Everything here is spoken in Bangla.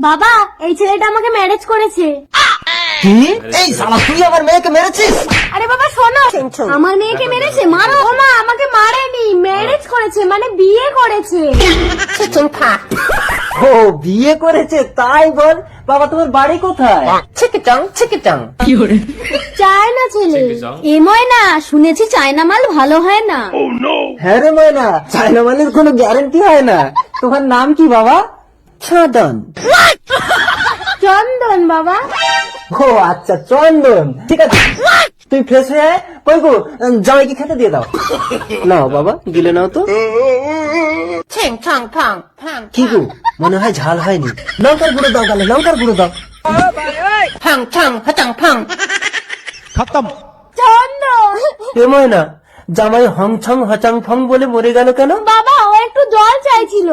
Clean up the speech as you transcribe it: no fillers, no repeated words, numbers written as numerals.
বাবা এই ছেলেটা আমাকে ম্যারেজ করেছে। কি? এই শালা তুই আমার মেয়েকে মেরেছিস? আরে বাবা শোনো, আমার মেয়েকে মেরেছে? মারো। ও মা, আমাকে মারেনি, ম্যারেজ করেছে, মানে বিয়ে করেছে। ও বিয়ে করেছে তাই বল। বাবা তোমার বাড়ি কোথায়? ছিকিটাং ছিকিটাং। চায়না ছেলে। এ ময়না, শুনেছি চায়না মাল ভালো হয় না। হ্যাঁ রে ময়না, চায়না মালের কোনো গ্যারান্টি হয় না। তোমার নাম কি বাবা? চন্দন। চন্দন বাবা। ও আচ্ছা চন্দন, ঠিক আছে। তুই ফ্রেশ হয়ে আয়। কই গো, জামাইকে খেতে দিয়ে দাও। নাও বাবা, গিলে নাও তো। কি গো, মনে হয় ঝাল হয়নি। লঙ্কার গুঁড়ো দাও গালে, লঙ্কার গুঁড়ো দাও। खत्म। চন্দন। এ ময়না, জামাই হং ছং হচাং ফং বলে মরে গেল কেন? বাবা ও একটু জল চাইছিল।